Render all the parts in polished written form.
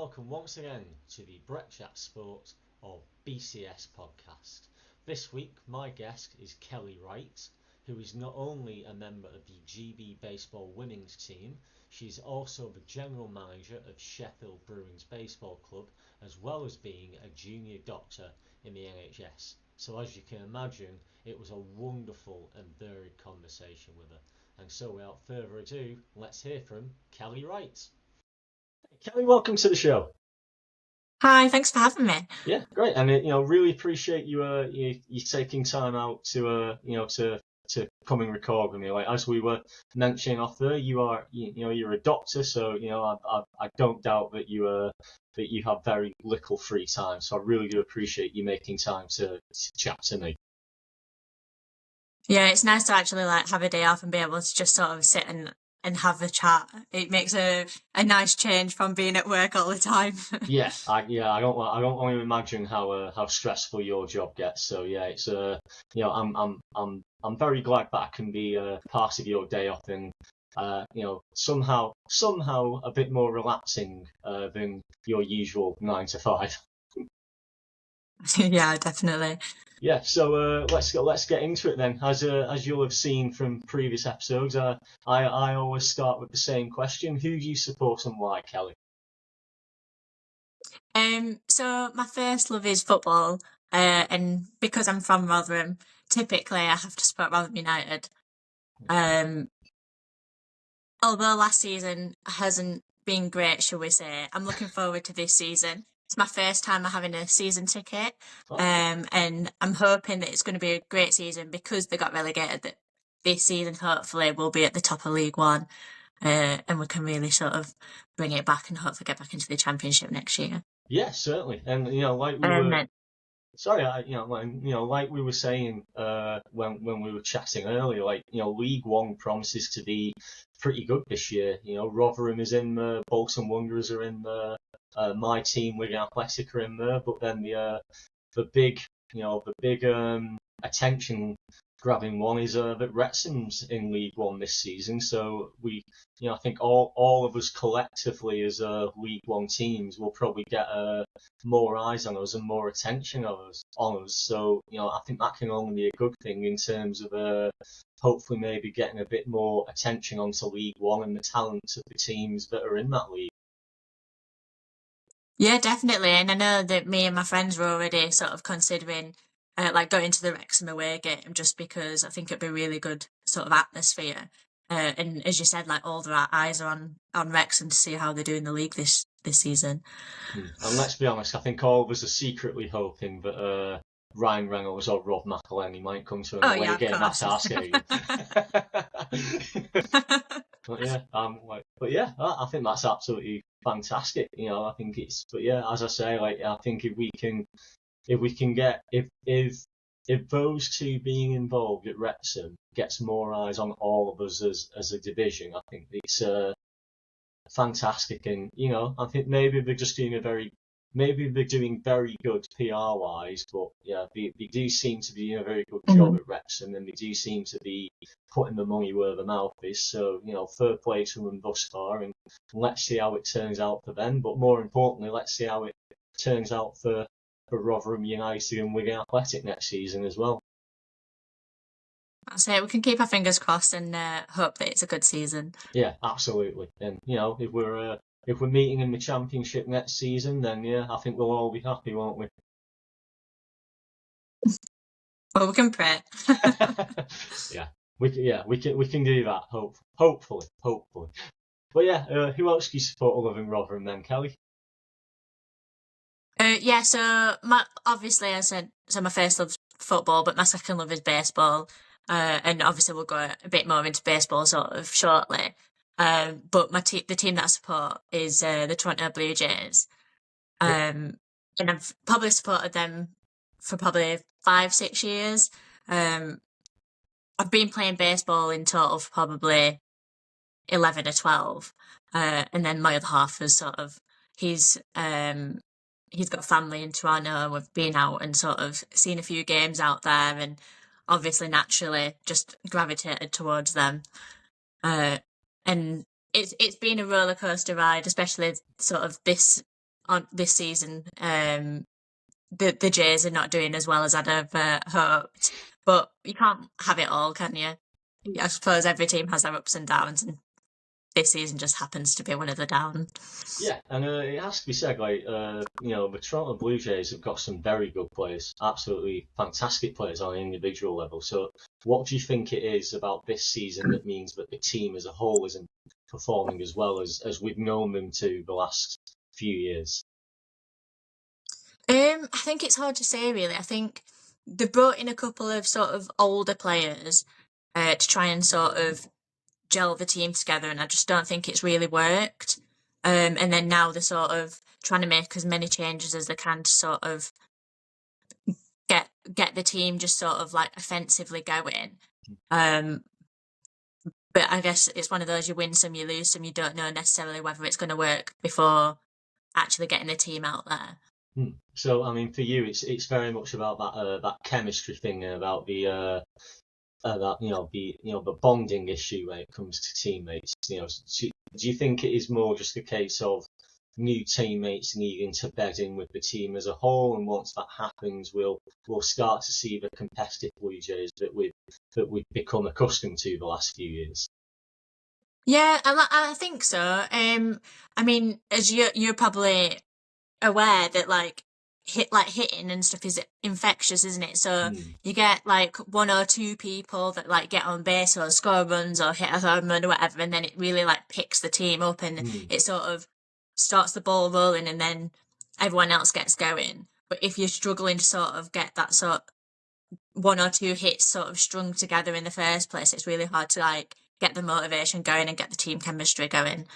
welcome once again to the Brett Chat Sport or BCS podcast. This week, my guest is Kelly Wright, who is not only a member of the GB Baseball Women's team, she's also the general manager of Sheffield Bruins Baseball Club, as well as being a junior doctor in the NHS. So as you can imagine, it was a wonderful and varied conversation with her. And so without further ado, let's hear from Kelly Wright. Kelly, welcome to the show. Hi, thanks for having me. Yeah, great, and really appreciate you taking time out to come and record with me. Like as we were mentioning off there, you're a doctor, so I don't doubt that you have very little free time. So I really do appreciate you making time to chat to me. Yeah, it's nice to actually have a day off and be able to just sort of sit and have a chat. It makes a nice change from being at work all the time. I don't want to imagine how stressful your job gets. So yeah, it's I'm very glad that I can be part of your day off and somehow a bit more relaxing than your usual 9 to 5. Yeah, definitely. Yeah, so let's get into it then. As you'll have seen from previous episodes, I always start with the same question: who do you support and why, Kelly? So my first love is football, and because I'm from Rotherham, typically I have to support Rotherham United. Although last season hasn't been great, shall we say, I'm looking forward to this season. It's my first time having a season ticket, and I'm hoping that it's going to be a great season because they got relegated. That this season, hopefully, we'll be at the top of League One, and we can really sort of bring it back and hopefully get back into the Championship next year. Yeah, certainly, and like we were. Sorry, like we were saying when we were chatting earlier, League One promises to be pretty good this year. Rotherham is in there, Bolton Wanderers are in there, my team, Wigan Athletic, are in there, but then the big attention grabbing one is that Wrexham's in League One this season. So I think all of us collectively as League One teams will probably get more eyes on us and more attention on us. So I think that can only be a good thing in terms of hopefully maybe getting a bit more attention onto League One and the talents of the teams that are in that league. Yeah, definitely. And I know that me and my friends were already sort of considering going to the Wrexham away game just because I think it'd be really good sort of atmosphere. And as you said, all the eyes are on Wrexham to see how they do in the league this season. And let's be honest, I think all of us are secretly hoping that Ryan Reynolds or Rob McElhenney might come to an away game at our stadium. I think that's absolutely fantastic. I think it's, but yeah, as I say, I think if those two being involved at Wrexham gets more eyes on all of us as a division, I think it's fantastic. And I think maybe they're just doing very good PR wise, but yeah, they do seem to be doing a very good job at Wrexham, and they do seem to be putting the money where the mouth is. So third place from them thus far, and let's see how it turns out for them. But more importantly, let's see how it turns out for Rotherham United and Wigan Athletic next season as well. That's it. We can keep our fingers crossed and hope that it's a good season. Yeah, absolutely. And if we're meeting in the Championship next season, then yeah, I think we'll all be happy, won't we? Well, we can pray. We can do that. Hopefully. But yeah, who else do you support other than Rotherham then, Kelly? So obviously I said, my first love's football, but my second love is baseball. And obviously we'll go a bit more into baseball sort of shortly. But the team that I support is the Toronto Blue Jays. And I've probably supported them for probably 5-6 years. I've been playing baseball in total for probably 11 or 12. And then my other half is sort of, he's got family in Toronto. We've been out and sort of seen a few games out there, and obviously naturally just gravitated towards them. And it's been a roller coaster ride, especially sort of this on this season. The Jays are not doing as well as I'd have hoped, but you can't have it all, can you? I suppose every team has their ups and downs, and this season just happens to be one of the down. Yeah, and it has to be said, like, the Toronto Blue Jays have got some very good players, absolutely fantastic players on an individual level. So, what do you think it is about this season that means that the team as a whole isn't performing as well as we've known them to the last few years? I think it's hard to say, really. I think they brought in a couple of sort of older players to try and sort of gel the team together, and I just don't think it's really worked. And then now they're sort of trying to make as many changes as they can to sort of get the team just sort of like offensively going. But I guess it's one of those, you win some, you lose some, you don't know necessarily whether it's going to work before actually getting the team out there. So, I mean, for you, it's very much about that chemistry thing, about the the bonding issue when it comes to teammates. Do you think it is more just a case of new teammates needing to bed in with the team as a whole, and once that happens, we'll start to see the competitive Blue Jays that we've become accustomed to the last few years? Yeah, I think so. I mean, as you're probably aware that hitting and stuff is infectious, isn't it? So you get like one or two people that like get on base or score runs or hit a home run or whatever, and then it really like picks the team up, and it sort of starts the ball rolling, and then everyone else gets going. But if you're struggling to sort of get that sort one or two hits sort of strung together in the first place, it's really hard to like get the motivation going and get the team chemistry going.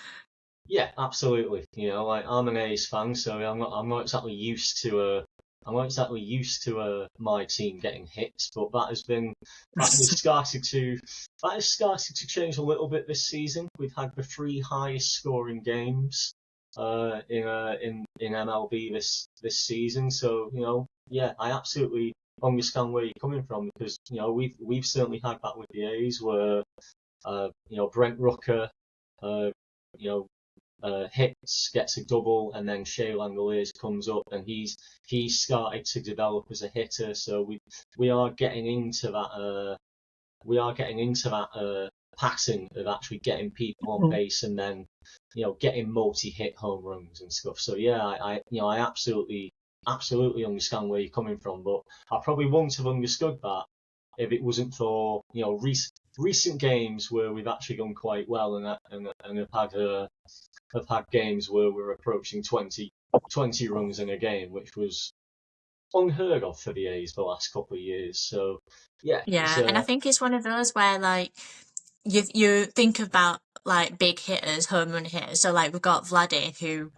Yeah, absolutely. Like, I'm an A's fan, so I'm not exactly used to my team getting hits, but that has started to change a little bit this season. We've had the three highest scoring games in MLB this season. So, yeah, I absolutely understand where you're coming from, because we've certainly had that with the A's, where Brent Rooker hits, gets a double, and then Shea Langoliers comes up, and he's started to develop as a hitter. So we are getting into that pattern of actually getting people on base, and then getting multi-hit home runs and stuff. So yeah, I absolutely understand where you're coming from, but I probably wouldn't have understood that if it wasn't for recent games where we've actually gone quite well, and have had games where we're approaching 20 runs in a game, which was unheard of for the A's the last couple of years. So yeah, Yeah, and I think it's one of those where like you think about like big hitters, home run hitters. So like we've got Vladdy, who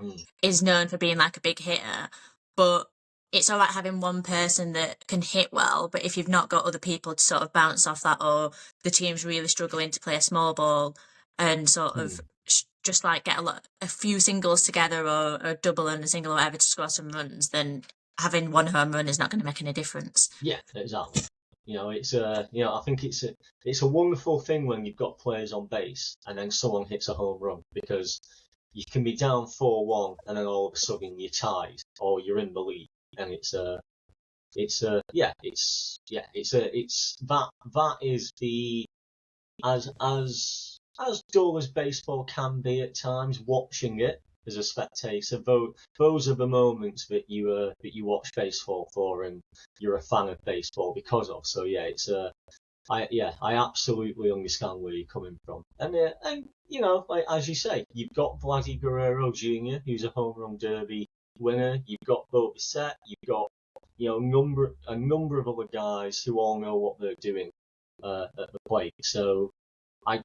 is known for being like a big hitter, but it's all right having one person that can hit well, but if you've not got other people to sort of bounce off that, or the team's really struggling to play a small ball and sort of just like get a few singles together, or a double and a single or whatever to score some runs, then having one home run is not going to make any difference. Yeah, exactly. I think it's a wonderful thing when you've got players on base and then someone hits a home run, because you can be down 4-1 and then all of a sudden you're tied or you're in the lead, and it's that is the as dull as baseball can be at times. Watching it as a spectator, those are the moments that you watch baseball for, and you're a fan of baseball because of. So yeah, I absolutely understand where you're coming from, and like as you say, you've got Vladdy Guerrero Jr., who's a home run derby winner. You've got Bo Bissett. You've got a number of other guys who all know what they're doing at the plate. So I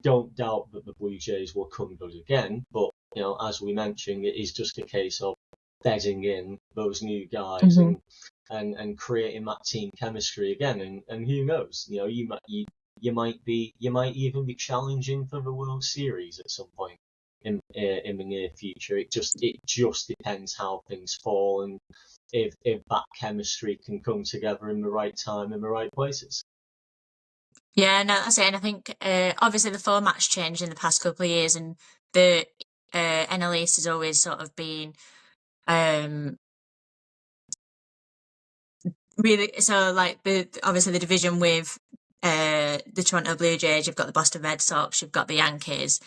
don't doubt that the Blue Jays will come good again, but as we mentioned, it is just a case of bedding in those new guys, and creating that team chemistry again. And who knows, you might even be challenging for the World Series at some point in the near future. It just depends how things fall, and if that chemistry can come together in the right time in the right places. Yeah, no, that's it. And I think obviously the format's changed in the past couple of years, and the NL East has always sort of been Really, so like obviously the division with the Toronto Blue Jays, you've got the Boston Red Sox, you've got the Yankees,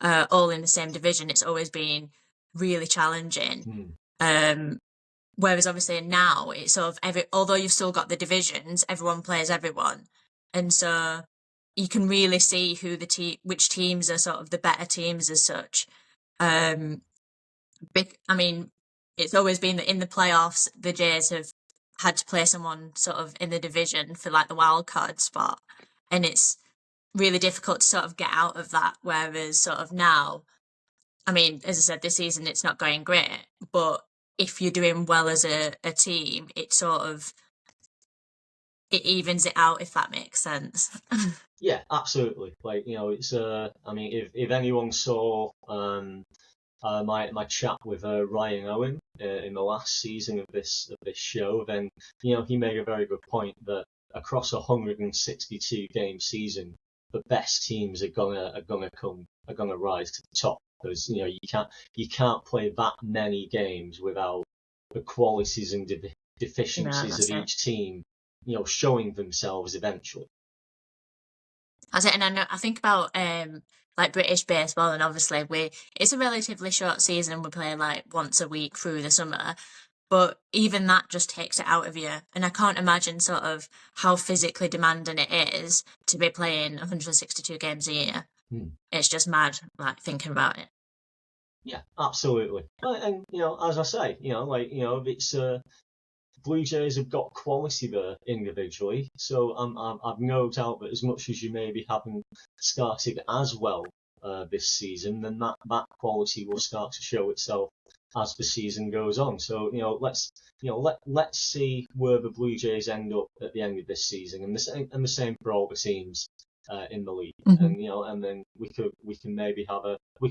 all in the same division. It's always been really challenging. Whereas obviously now it's sort of although you've still got the divisions, everyone plays everyone, and so you can really see who which teams are sort of the better teams as such. I mean, it's always been that in the playoffs, the Jays have had to play someone sort of in the division for like the wild card spot, and it's really difficult to sort of get out of that. Whereas sort of now, I mean, as I said, this season it's not going great, but if you're doing well as a team, it sort of it evens it out, if that makes sense. Yeah, absolutely. Like, it's I mean, if anyone saw my chat with Ryan Owen in the last season of this show, then he made a very good point that across a 162 game season, the best teams are gonna rise to the top, because you can't play that many games without the qualities and deficiencies of each team showing themselves eventually. That's it. And I think about like British baseball, and obviously it's a relatively short season. We play like once a week through the summer, but even that just takes it out of you. And I can't imagine sort of how physically demanding it is to be playing 162 games a year. It's just mad, like thinking about it. Yeah, absolutely. And as I say, it's Blue Jays have got quality there individually, so I've no doubt that as much as you maybe haven't started as well this season, then that quality will start to show itself as the season goes on. So let's see where the Blue Jays end up at the end of this season, and the same for all the teams in the league. And then we can maybe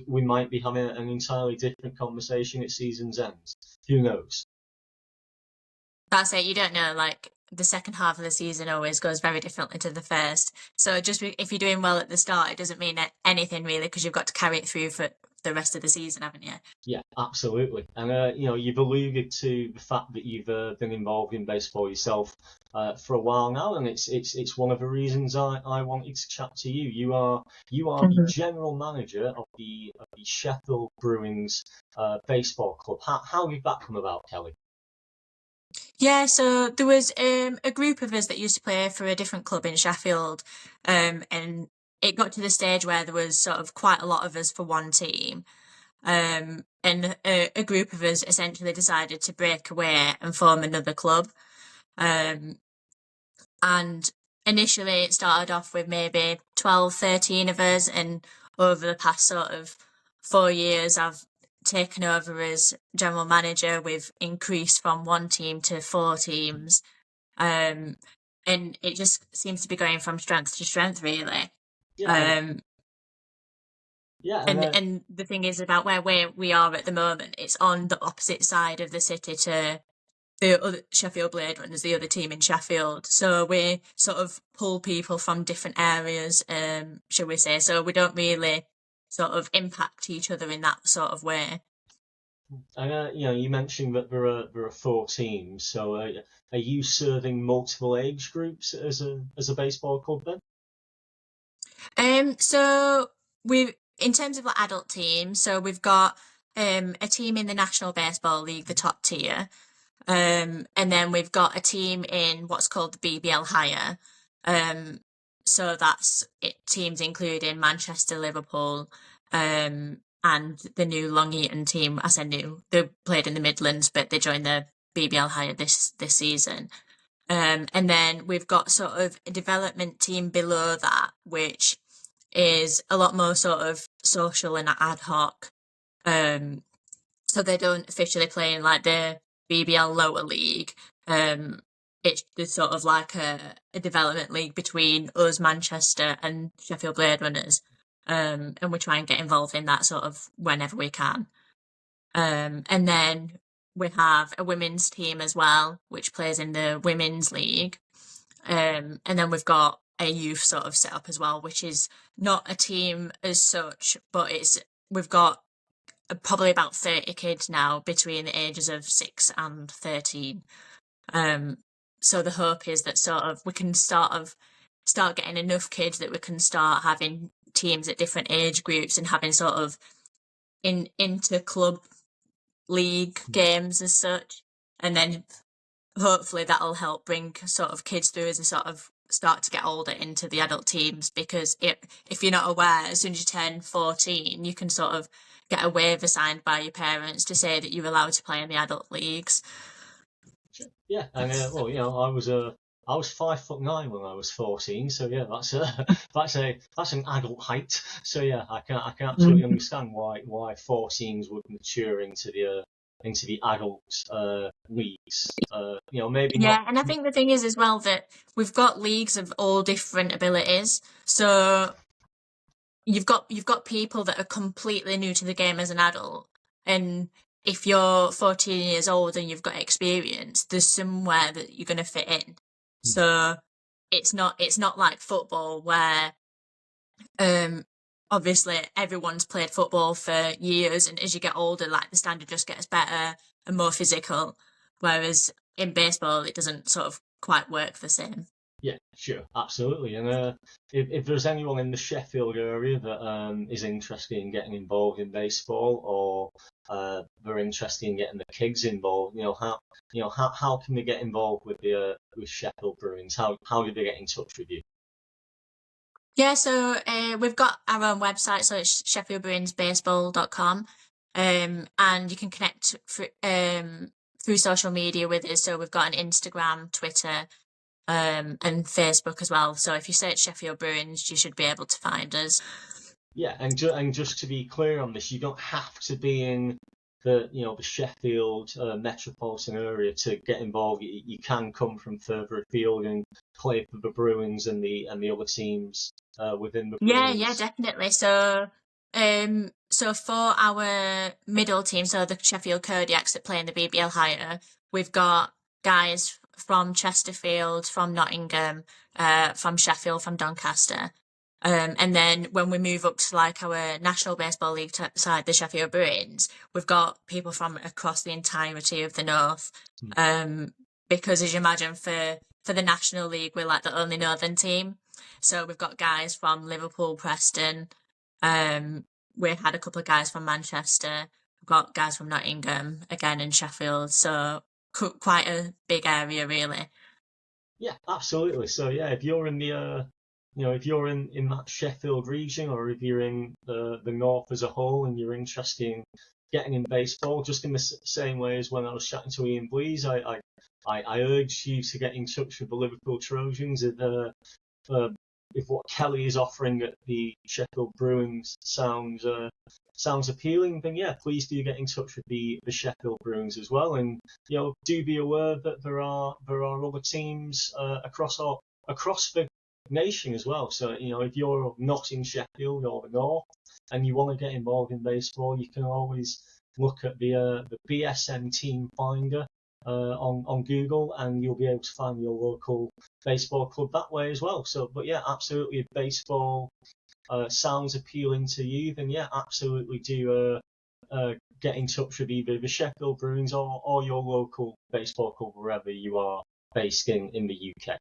we might be having an entirely different conversation at season's end. Who knows? That's it. You don't know. Like the second half of the season always goes very differently to the first. So just if you're doing well at the start, it doesn't mean anything really, because you've got to carry it through for the rest of the season, haven't you? Yeah, absolutely. And you've alluded to the fact that you've been involved in baseball yourself for a while now, and it's one of the reasons I wanted to chat to you. You are the general manager of the Sheffield Bruins Baseball Club. How did that come about, Kelly? Yeah, so there was a group of us that used to play for a different club in Sheffield, and it got to the stage where there was sort of quite a lot of us for one team, and a group of us essentially decided to break away and form another club. And initially it started off with maybe 12, 13 of us, and over the past sort of 4 years I've taken over as general manager. We've increased from one team to 4 teams, and it just seems to be going from strength to strength, really. Yeah. And the thing is about where we are at the moment, it's on the opposite side of the city to the other Sheffield Blade Runners, the other team in Sheffield. So we sort of pull people from different areas, shall we say. So we don't really sort of impact each other in that sort of way. And you mentioned that there are 4 teams. So are you serving multiple age groups as a baseball club then? So in terms of like adult teams, so we've got a team in the National Baseball League, the top tier. And then we've got a team in what's called the BBL Higher. So that's teams including Manchester, Liverpool, and the new Long Eaton team. I say new, they played in the Midlands, but they joined the BBL Higher this season. And then we've got sort of a development team below that, which is a lot more sort of social and ad hoc. So they don't officially play in like the BBL lower league. It's sort of like a development league between us, Manchester, and Sheffield Blade Runners. And we try and get involved in that sort of whenever we can. And then we have a women's team as well, which plays in the women's league. And then we've got a youth sort of set up as well, which is not a team as such, but we've got probably about 30 kids now between the ages of 6 and 13. So the hope is that sort of we can start getting enough kids that we can start having teams at different age groups and having sort of inter club league games as such, and then hopefully that'll help bring sort of kids through as they sort of start to get older into the adult teams, because if you're not aware, as soon as you turn 14 you can sort of get a waiver signed by your parents to say that you're allowed to play in the adult leagues. Yeah, and well, I was 5'9" when I was 14, so yeah, that's an adult height. So yeah, I can absolutely understand why 14s would mature into the adult leagues. Maybe not. Yeah, and I think the thing is as well that we've got leagues of all different abilities. So you've got people that are completely new to the game as an adult, and if you're 14 years old and you've got experience, there's somewhere that you're going to fit in. So it's not like football where obviously everyone's played football for years, and as you get older, like the standard just gets better and more physical, whereas in baseball it doesn't sort of quite work the same. Yeah, sure, absolutely. And if there's anyone in the Sheffield area that is interested in getting involved in baseball, or they're interested in getting the kids involved, how can they get involved with with Sheffield Bruins? How do they get in touch with you? Yeah, so we've got our own website, so it's sheffieldbruinsbaseball.com, and you can connect through social media with us. So we've got an Instagram, Twitter, and Facebook as well. So if you search Sheffield Bruins, you should be able to find us. Yeah, and just to be clear on this, you don't have to be in the Sheffield metropolitan area to get involved. You can come from further afield and play for the Bruins and the other teams within the Bruins. Yeah, definitely. So for our middle team, so the Sheffield Kodiaks that play in the BBL higher, we've got guys from Chesterfield, from Nottingham, from Sheffield, from Doncaster. And then when we move up to like our National Baseball League side, the Sheffield Bruins, we've got people from across the entirety of the north. Because as you imagine, for the National League, we're like the only northern team. So we've got guys from Liverpool, Preston. We had a couple of guys from Manchester. We've got guys from Nottingham, again in Sheffield. So quite a big area, really. Yeah, absolutely. So yeah, if you're in the if you're in that Sheffield region, or if you're in the north as a whole, and you're interested in getting in baseball, just in the same way as when I was chatting to Ian Blease, I urge you to get in touch with the Liverpool Trojans. If what Kelly is offering at the Sheffield Bruins sounds appealing, then yeah, please do get in touch with the Sheffield Bruins as well. And do be aware that there are other teams across the nation as well. So if you're not in Sheffield or the north and you want to get involved in baseball, you can always look at the BSM team finder on Google, and you'll be able to find your local baseball club that way as well. So, but yeah, absolutely, if baseball sounds appealing to you, then yeah, absolutely do get in touch with either the Sheffield Bruins or your local baseball club wherever you are based in the UK.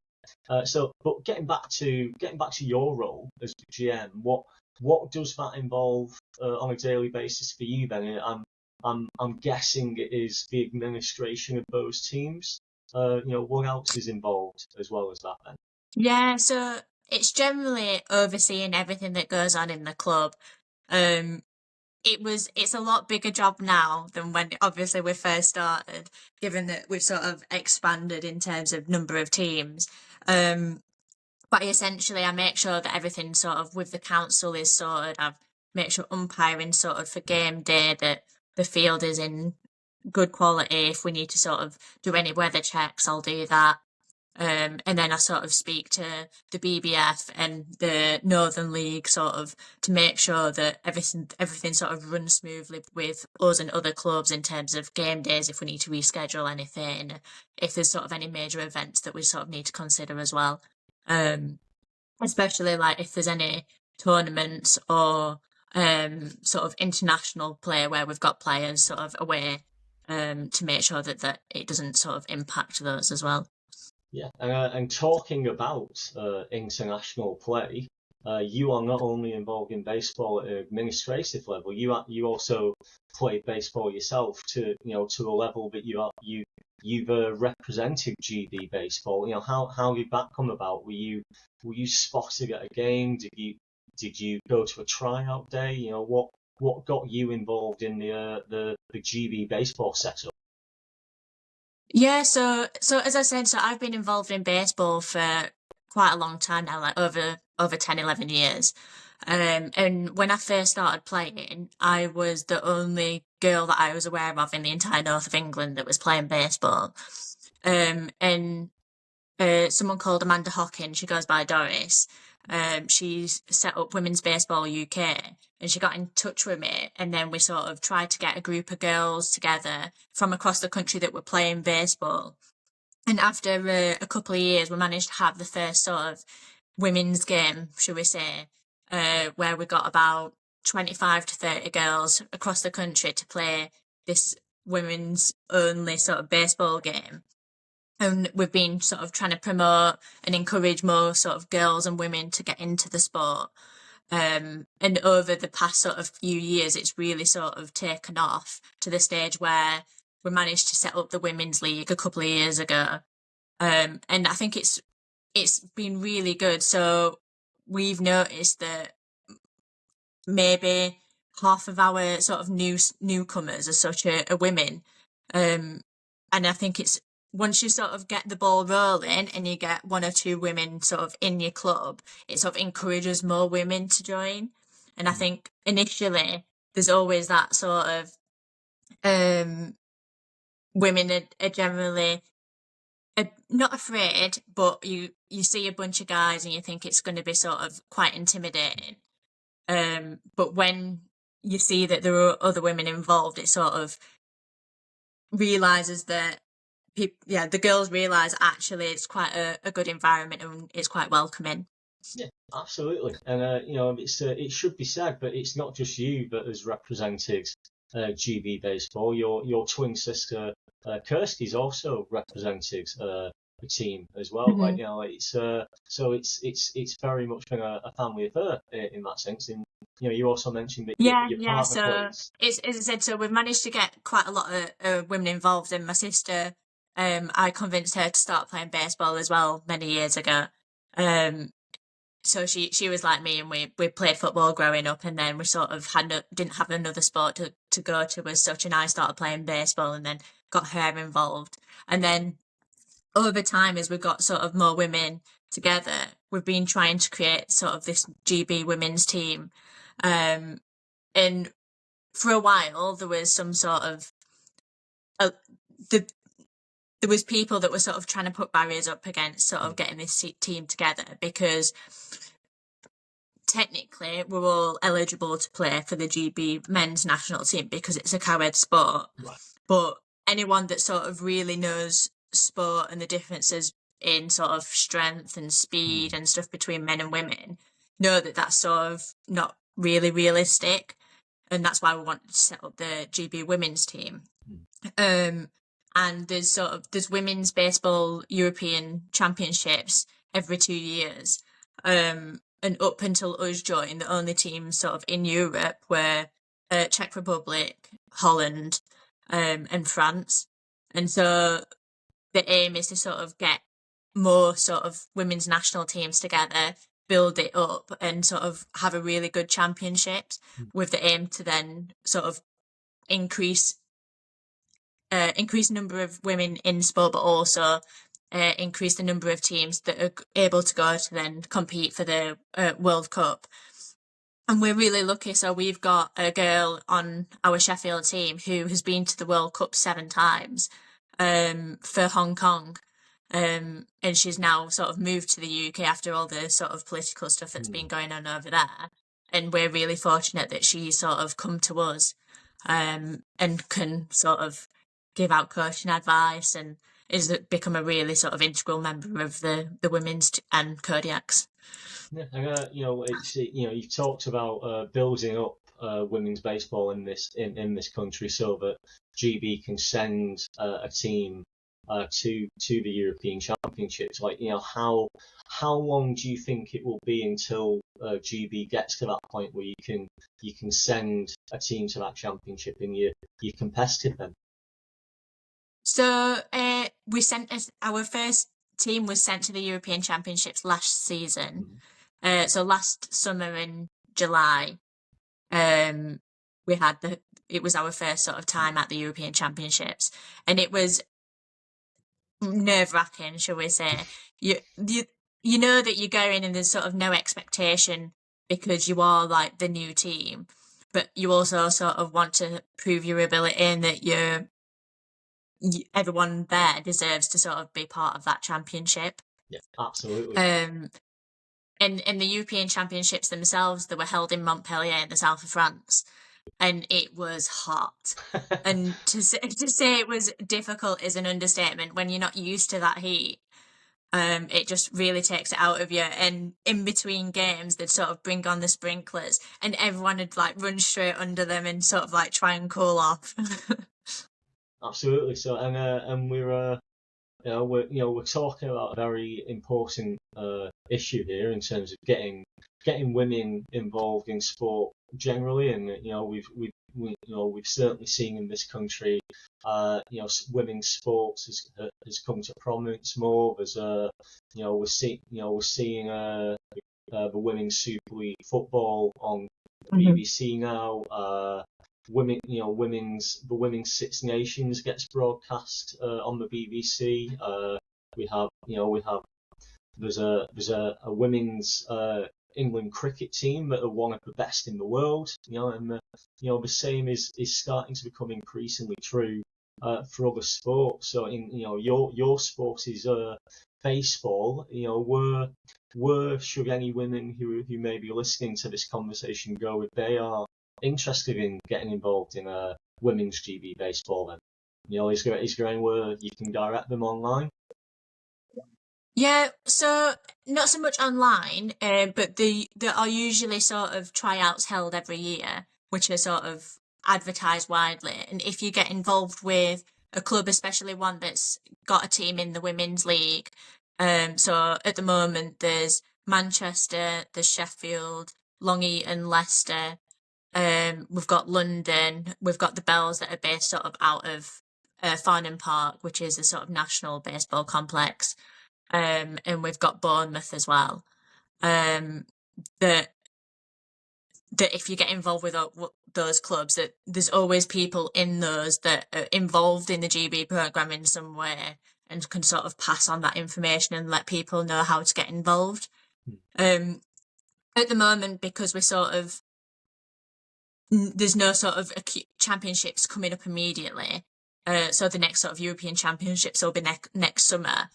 But getting back to your role as GM, what does that involve on a daily basis for you then? I'm guessing it is the administration of those teams. What else is involved as well as that then? Yeah, so it's generally overseeing everything that goes on in the club. It's a lot bigger job now than when obviously we first started, given that we've sort of expanded in terms of number of teams. But essentially I make sure that everything sort of with the council is sorted. I make sure umpiring sorted for game day, that the field is in good quality. If we need to sort of do any weather checks, I'll do that. And then I sort of speak to the BBF and the Northern League sort of to make sure that everything sort of runs smoothly with us and other clubs in terms of game days, if we need to reschedule anything, if there's sort of any major events that we sort of need to consider as well. Especially like if there's any tournaments or sort of international play where we've got players sort of away to make sure that it doesn't sort of impact those as well. Yeah, and talking about international play, you are not only involved in baseball at an administrative level, you also play baseball yourself to to a level that you've represented GB baseball. How did that come about? Were you spotted at a game? Did you go to a tryout day? What got you involved in the GB baseball setup? Yeah, so as I said, so I've been involved in baseball for quite a long time now, like over 10, 11 years. And when I first started playing, I was the only girl that I was aware of in the entire north of England that was playing baseball. And someone called Amanda Hawkins, she goes by Doris. She's set up Women's Baseball UK, and she got in touch with me, and then we sort of tried to get a group of girls together from across the country that were playing baseball. And after a couple of years, we managed to have the first sort of women's game, should we say, where we got about 25 to 30 girls across the country to play this women's only sort of baseball game. And we've been sort of trying to promote and encourage more sort of girls and women to get into the sport. And over the past sort of few years, it's really sort of taken off to the stage where we managed to set up the Women's League a couple of years ago. And I think it's been really good. So we've noticed that maybe half of our sort of newcomers as such are women. And I think it's once you sort of get the ball rolling and you get one or two women sort of in your club, it sort of encourages more women to join. And I think initially there's always that sort of women are generally not afraid, but you see a bunch of guys and you think it's going to be sort of quite intimidating. But when you see that there are other women involved, it sort of realizes that the girls realize actually it's quite a good environment and it's quite welcoming. Yeah, absolutely. And it should be said, but it's not just you that has represented GB baseball. Your twin sister Kirsty's also represented the team as well. Mm-hmm. It's very much been a family affair in that sense. And you also mentioned that your Yeah. partner So plays. it's as I said, so we've managed to get quite a lot of women involved. And my sister, I convinced her to start playing baseball as well many years ago. So she was like me, and we played football growing up, and then we sort of didn't have another sport to go to as such, and I started playing baseball, and then got her involved, and then over time as we got sort of more women together, we've been trying to create sort of this GB women's team, and for a while there was some sort of there was people that were sort of trying to put barriers up against sort of getting this team together, because technically we're all eligible to play for the GB men's national team because it's a co-ed sport. Right. But anyone that sort of really knows sport and the differences in sort of strength and speed and stuff between men and women know that that's sort of not really realistic. And that's why we wanted to set up the GB women's team. And there's women's baseball European championships every 2 years. And up until us joined, the only teams sort of in Europe were Czech Republic, Holland, and France. And so the aim is to sort of get more sort of women's national teams together, build it up, and sort of have a really good championships with the aim to then sort of increase number of women in sport, but also increase the number of teams that are able to go to then compete for the World Cup. And we're really lucky. So we've got a girl on our Sheffield team who has been to the World Cup 7 times for Hong Kong. And she's now sort of moved to the UK after all the sort of political stuff that's been going on over there. And we're really fortunate that she's sort of come to us and can sort of give out coaching advice and is become a really sort of integral member of the women's and Kodiaks. Yeah, and, you talked about building up women's baseball in this country so that GB can send a team to the European Championships. Like, how long do you think it will be until GB gets to that point where you can send a team to that championship and you're competitive then? So we sent our first team was sent to the European Championships last season. So last summer in July, we had it was our first sort of time at the European Championships, and it was nerve-wracking, shall we say. You know that you're going and there's sort of no expectation because you are like the new team, but you also sort of want to prove your ability and that everyone there deserves to sort of be part of that championship. Yeah, absolutely. And in the European Championships themselves, they were held in Montpellier in the south of France, and it was hot. And to say it was difficult is an understatement when you're not used to that heat. It just really takes it out of you. And in between games, they'd sort of bring on the sprinklers, and everyone would like run straight under them and sort of like try and cool off. Absolutely. So, and we're talking about a very important issue here in terms of getting women involved in sport generally, and we've certainly seen in this country, women's sports has come to prominence more. There's we're seeing the women's Super League football on the BBC now. The women's Six Nations gets broadcast on the BBC. There's a women's England cricket team that are one of the best in the world. And the same is starting to become increasingly true for other sports. So your sport is baseball. Where should any women who may be listening to this conversation go if they are interested in getting involved in women's GB baseball then? Is there anywhere you can direct them online? Yeah, so not so much online, but there are usually sort of tryouts held every year, which are sort of advertised widely. And if you get involved with a club, especially one that's got a team in the women's league, so at the moment there's Manchester, there's Sheffield, Long Eaton, Leicester, we've got London, we've got the Bells that are based sort of out of Farnham Park, which is a sort of national baseball complex. And we've got Bournemouth as well. That if you get involved with those clubs, that there's always people in those that are involved in the GB program in some way and can sort of pass on that information and let people know how to get involved. At the moment, because there's no sort of acute championships coming up immediately. So the next sort of European Championships will be next summer.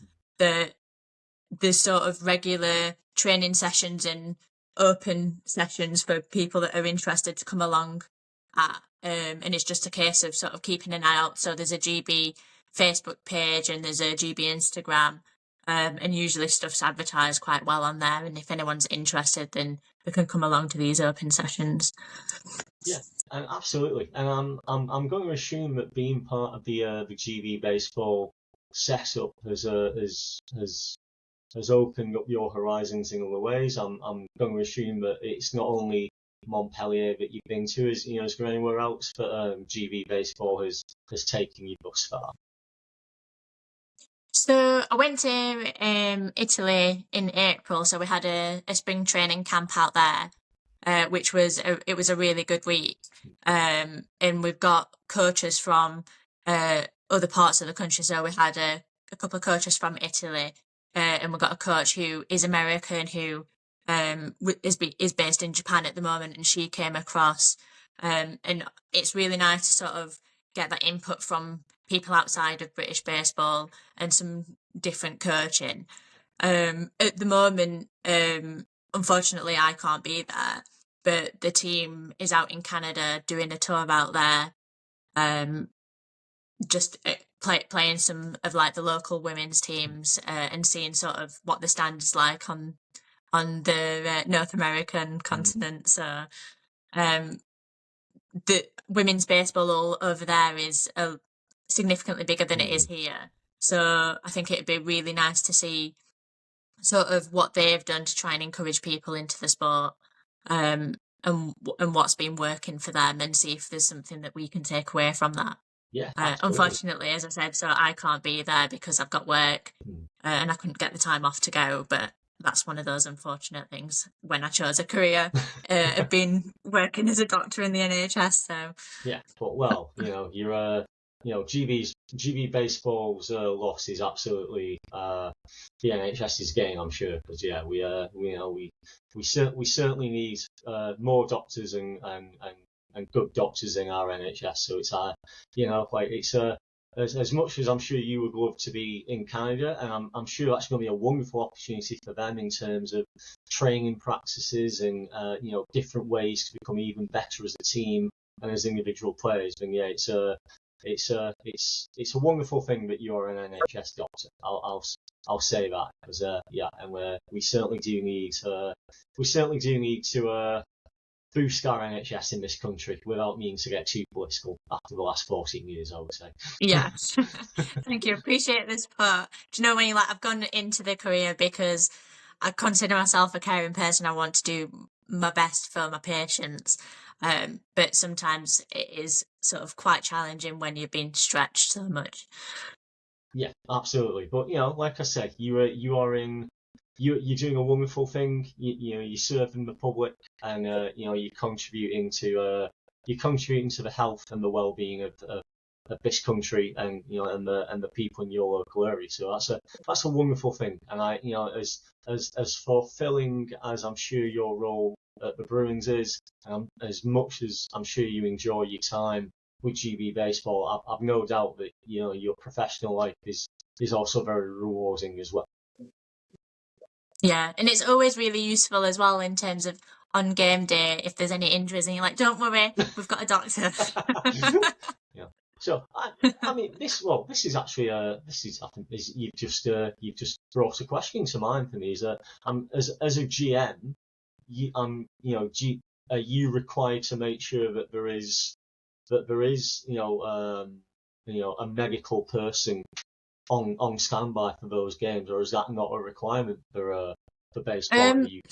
There's sort of regular training sessions and open sessions for people that are interested to come along at. And it's just a case of sort of keeping an eye out. So there's a GB Facebook page and there's a GB Instagram. And usually stuff's advertised quite well on there. And if anyone's interested, then they can come along to these open sessions. Yeah, and absolutely. And I'm going to assume that being part of the GB baseball setup has opened up your horizons in other ways. I'm going to assume that it's not only Montpellier that you've been to, is there anywhere else that GB baseball has taken you thus far? So I went to Italy in April. So we had a spring training camp out there, which was a really good week. And we've got coaches from other parts of the country. So we had a couple of coaches from Italy. And we've got a coach who is American who is based in Japan at the moment, and she came across. And it's really nice to sort of get that input from people outside of British baseball and some different coaching. At the moment, unfortunately, I can't be there, but the team is out in Canada doing a tour out there. Just playing some of like the local women's teams and seeing sort of what the standards like on on the North American continent. So the women's baseball all over there is significantly bigger than it is here. So I think it'd be really nice to see sort of what they've done to try and encourage people into the sport, and what's been working for them, and see if there's something that we can take away from that. Yeah, unfortunately, as I said, so I can't be there because I've got work, and I couldn't get the time off to go, but that's one of those unfortunate things when I chose a career. I've been working as a doctor in the NHS, so yeah. But well, you're GB baseball's loss is absolutely the NHS's gain, I'm sure, because we certainly need more doctors and good doctors in our NHS. So it's as much as I'm sure you would love to be in Canada, and I'm sure that's going to be a wonderful opportunity for them in terms of training practices and different ways to become even better as a team and as individual players. And yeah, it's a wonderful thing that you're an NHS doctor. I'll say that because and we certainly do need to boost our NHS in this country without meaning to get too political after the last 14 years, I would say. Yeah. Thank you. Appreciate this part. Do you know when you're like, I've gone into the career because I consider myself a caring person. I want to do my best for my patients. But sometimes it is sort of quite challenging when you're being stretched so much. Yeah, absolutely. But like I said, you're doing a wonderful thing. You're serving the public, and you're contributing to the health and the well-being of this country, and and the people in your local area. So that's a wonderful thing. And as fulfilling as I'm sure your role at the Bruins is, as much as I'm sure you enjoy your time with GB baseball, I've no doubt that your professional life is also very rewarding as well. Yeah, and it's always really useful as well in terms of on game day if there's any injuries and you're like, don't worry, we've got a doctor. Yeah. So I mean, this is actually I think you've just brought a question to mind for me. Is as a GM, are you required to make sure that there is a medical person on standby for those games, or is that not a requirement for baseball in the UK?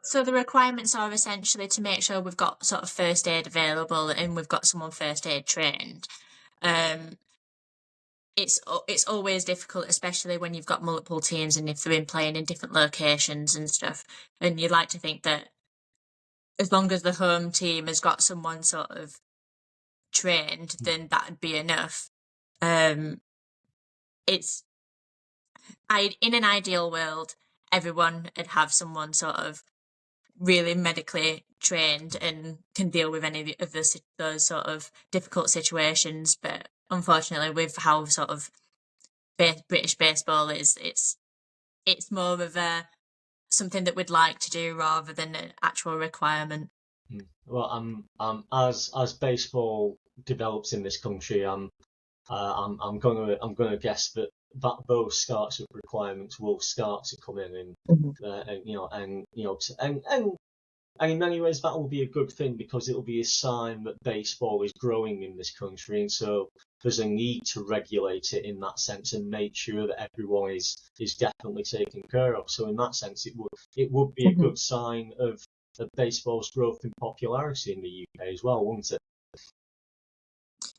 So the requirements are essentially to make sure we've got sort of first aid available and we've got someone first aid trained. It's always difficult, especially when you've got multiple teams and if they're playing in different locations and stuff. And you'd like to think that as long as the home team has got someone sort of trained, then that'd be enough. In an ideal world, everyone would have someone sort of really medically trained and can deal with any of those sort of difficult situations. But unfortunately, with how sort of British baseball is, it's more of something that we'd like to do rather than an actual requirement. Well, as baseball develops in this country, I'm gonna guess that those sorts of requirements will start to come in, and in many ways that will be a good thing because it will be a sign that baseball is growing in this country, and so there's a need to regulate it in that sense and make sure that everyone is definitely taken care of. So in that sense, it would be a good sign of baseball's growth in popularity in the UK as well, wouldn't it?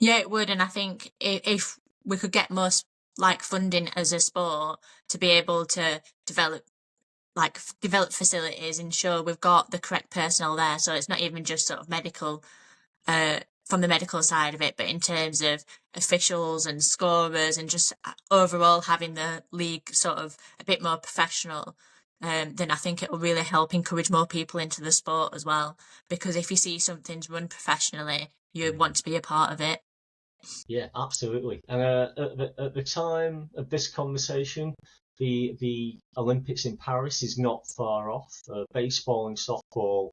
Yeah, it would, and I think if we could get more funding as a sport to be able to develop facilities, ensure we've got the correct personnel there, so it's not even just sort of medical, from the medical side of it, but in terms of officials and scorers and just overall having the league sort of a bit more professional. Then I think it will really help encourage more people into the sport as well. Because if you see something's run professionally, you want to be a part of it. Yeah, absolutely. And at the time of this conversation, the Olympics in Paris is not far off. Baseball and softball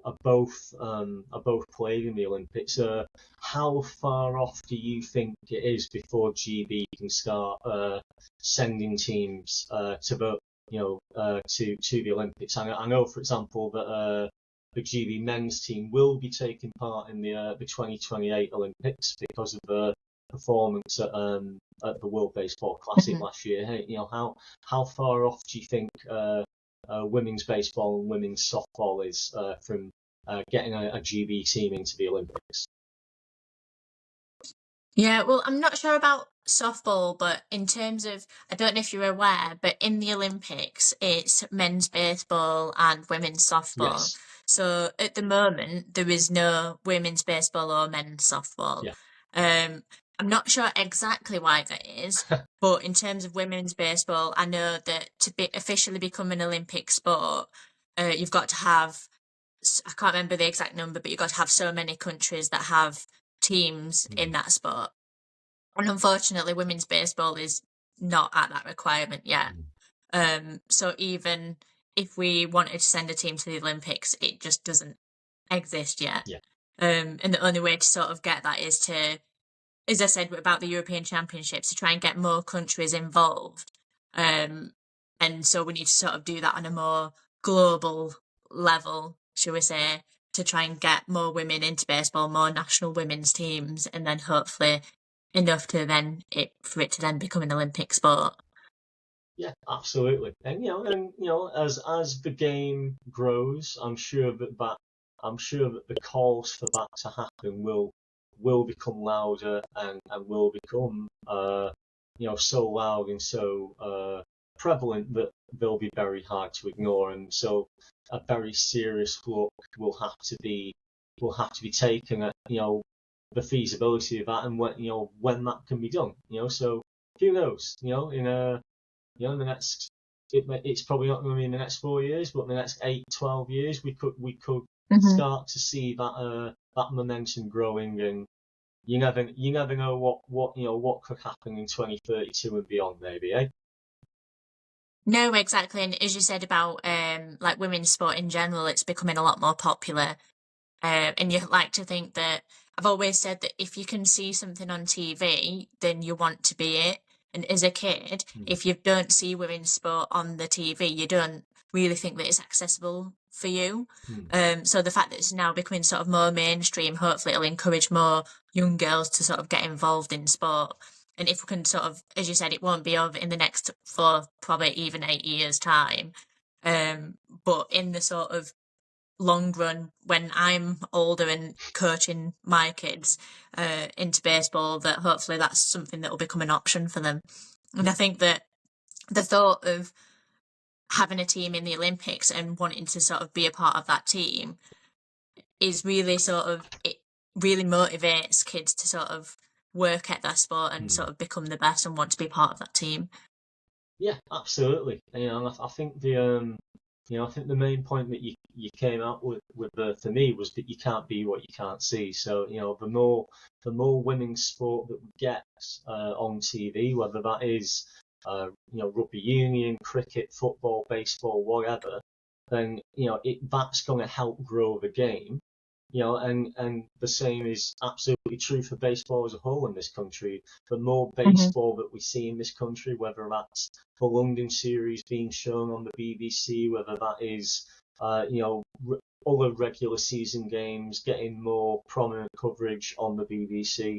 are both played in the Olympics. How far off do you think it is before GB can start sending teams to to the Olympics. I know, for example, that the GB men's team will be taking part in the 2028 Olympics because of the performance at the World Baseball Classic last year. Hey, how far off do you think women's baseball and women's softball is from getting a GB team into the Olympics? Yeah, well, I'm not sure about softball, but in terms of, I don't know if you're aware, but in the Olympics, it's men's baseball and women's softball. Yes. So at the moment, there is no women's baseball or men's softball. Yeah. I'm not sure exactly why that is, but in terms of women's baseball, I know that to officially become an Olympic sport, you've got to have, I can't remember the exact number, but you've got to have so many countries that have teams in that sport. And unfortunately, women's baseball is not at that requirement yet. So even if we wanted to send a team to the Olympics, it just doesn't exist yet. Yeah. And the only way to sort of get that is to, as I said about the European Championships, to try and get more countries involved. And so we need to sort of do that on a more global level, shall we say, to try and get more women into baseball, more national women's teams, and then hopefully enough to then for it to then become an Olympic sport. Yeah, absolutely. And as the game grows, I'm sure that the calls for that to happen will become louder and will become so loud and so prevalent that they'll be very hard to ignore. And so a very serious look will have to be taken at the feasibility of that and when that can be done. So who knows? In the next, it's probably not going to be in the next 4 years, but in the next 8, 12 years, we could start to see that momentum growing, and you never know what could happen in 2032 and beyond, maybe, eh? No, exactly. And as you said about like women's sport in general, it's becoming a lot more popular. And you like to think that, I've always said that if you can see something on TV, then you want to be it. And as a kid, if you don't see women's sport on the TV, you don't really think that it's accessible for you. So the fact that it's now becoming sort of more mainstream, hopefully it'll encourage more young girls to sort of get involved in sport. And if we can sort of, as you said, it won't be over in the next 4, probably even 8 years' time. But in the sort of long run, when I'm older and coaching my kids into baseball, that hopefully that's something that will become an option for them. And I think that the thought of having a team in the Olympics and wanting to sort of be a part of that team is really it really motivates kids to sort of work at their sport and sort of become the best and want to be part of that team. Yeah, absolutely. I think the main point that you came out with for me was that you can't be what you can't see. So the more women's sport that we get on TV, whether that is rugby union, cricket, football, baseball, whatever, then that's going to help grow the game. And the same is absolutely true for baseball as a whole in this country. The more baseball that we see in this country, whether that's the London series being shown on the BBC, whether that is, other regular season games getting more prominent coverage on the BBC,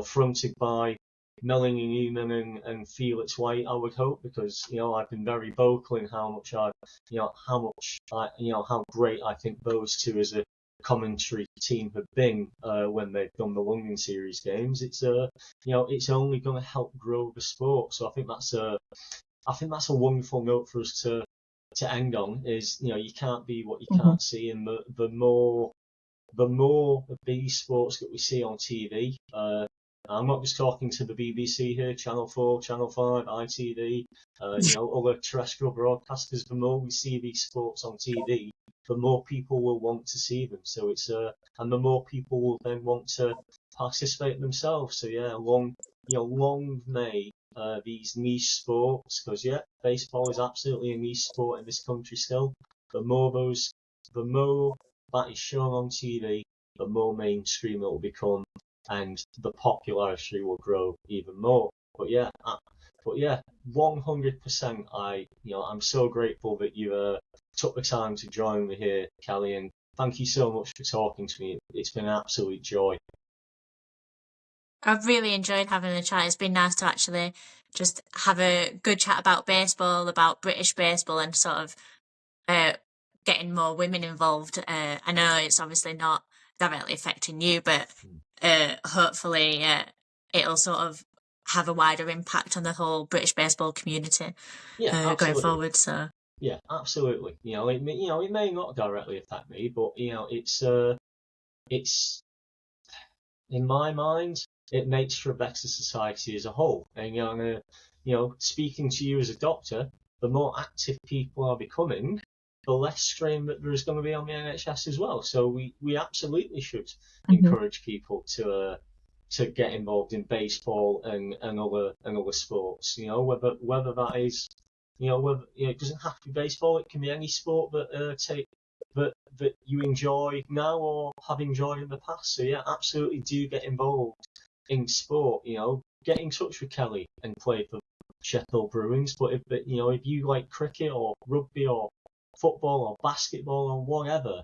fronted by Melanie Newman and Felix White, I would hope, because I've been very vocal in how great I think those two as a commentary team have been when they've done the London series games. It's only going to help grow the sport. So I think that's a wonderful note for us to end on. Is you can't be what you can't see, and the more of these sports that we see on TV. I'm not just talking to the BBC here, Channel 4, Channel 5, ITV, other terrestrial broadcasters. The more we see these sports on TV, the more people will want to see them. So and the more people will then want to participate themselves. So yeah, long may these niche sports, because baseball is absolutely a niche sport in this country still. The more that is shown on TV, the more mainstream it will become, and the popularity will grow even more. But yeah, But yeah, 100%. I'm so grateful that you took the time to join me here, Kelly, and thank you so much for talking to me. It's been an absolute joy. I've really enjoyed having a chat. It's been nice to actually just have a good chat about baseball, about British baseball, and sort of uh, getting more women involved. I know it's obviously not directly affecting you, but hopefully it'll sort of have a wider impact on the whole British baseball community Yeah, going absolutely. forward. So Yeah, absolutely. It may not directly affect me, but it's in my mind, it makes for a better society as a whole. And speaking to you as a doctor, the more active people are becoming, the less strain that there is going to be on the NHS as well. So we absolutely should encourage people to get involved in baseball and other sports. Whether that is whether it doesn't have to be baseball, it can be any sport that you enjoy now or have enjoyed in the past. So yeah, absolutely do get involved in sport. Get in touch with Kelly and play for Sheffield Bruins. But if you like cricket or rugby or football or basketball or whatever,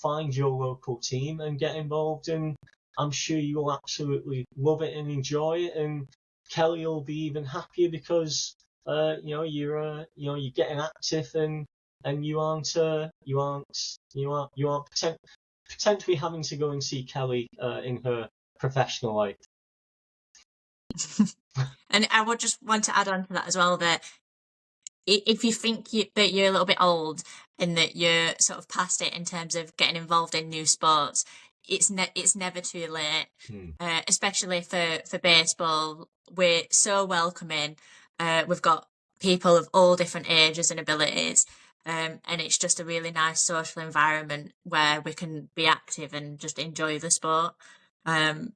find your local team and get involved. And I'm sure you will absolutely love it and enjoy it. And Kelly will be even happier because you're getting active and you aren't potentially having to go and see Kelly in her professional life. and I would just want to add on to that as well that if you think that you're a little bit old and that you're sort of past it in terms of getting involved in new sports, it's never too late. Especially for baseball, we're so welcoming. We've got people of all different ages and abilities, and it's just a really nice social environment where we can be active and just enjoy the sport. And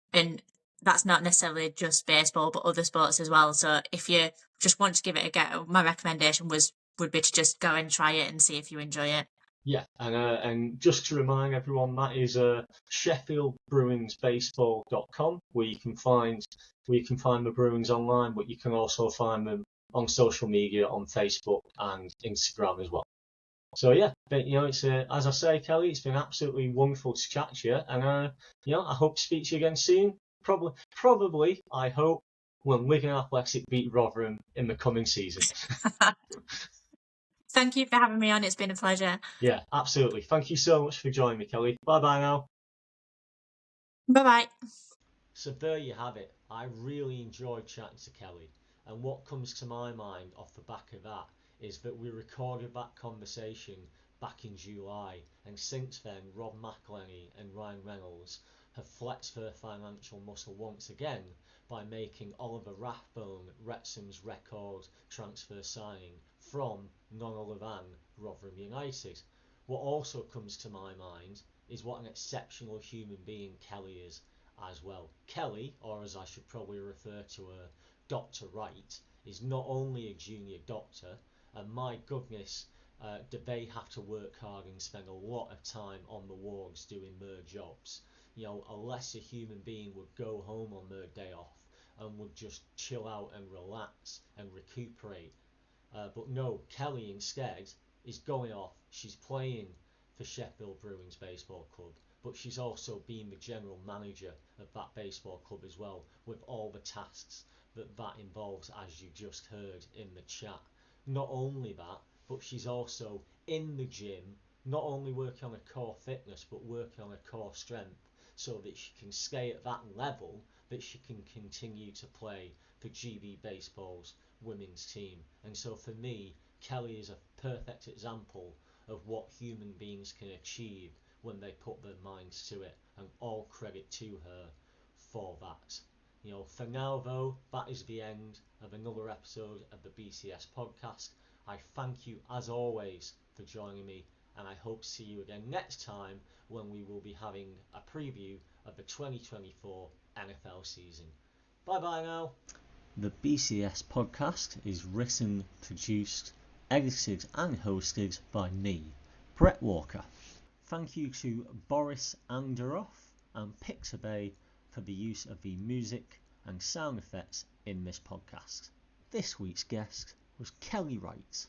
that's not necessarily just baseball, but other sports as well. So if you just want to give it a go, my recommendation would be to just go and try it and see if you enjoy it. Yeah, and just to remind everyone, that is SheffieldBruinsBaseball.com, where you can find the Bruins online, but you can also find them on social media on Facebook and Instagram as well. So yeah, but it's as I say, Kelly, it's been absolutely wonderful to chat to you, and I hope to speak to you again soon. Probably, I hope when Wigan Athletic beat Rotherham in the coming season. Thank you for having me on. It's been a pleasure. Yeah, absolutely. Thank you so much for joining me, Kelly. Bye bye now. Bye bye. So there you have it. I really enjoyed chatting to Kelly, and what comes to my mind off the back of that is that we recorded that conversation back in July, and since then Rob McElhenney and Ryan Reynolds have flexed their financial muscle once again by making Oliver Rathbone Wrexham's record transfer signing from none other than Rotherham United. What also comes to my mind is what an exceptional human being Kelly is as well. Kelly, or as I should probably refer to her, Dr. Wright, is not only a junior doctor, and my goodness, do they have to work hard and spend a lot of time on the wards doing their jobs. A lesser human being would go home on their day off and would just chill out and relax and recuperate. But no, Kelly instead is going off. She's playing for Sheffield Bruins Baseball Club, but she's also been the general manager of that baseball club as well, with all the tasks that involves, as you just heard in the chat. Not only that, but she's also in the gym, not only working on her core fitness, but working on her core strength, so that she can stay at that level, that she can continue to play for GB Baseball's women's team. And so for me, Kelly is a perfect example of what human beings can achieve when they put their minds to it, and all credit to her for that. For now though, that is the end of another episode of the BCS podcast. I thank you as always for joining me, and I hope to see you again next time when we will be having a preview of the 2024 NFL season. Bye bye now. The BCS podcast is written, produced, edited and hosted by me, Brett Walker. Thank you to Boris Anderoff and Pixabay for the use of the music and sound effects in this podcast. This week's guest was Kelly Wright.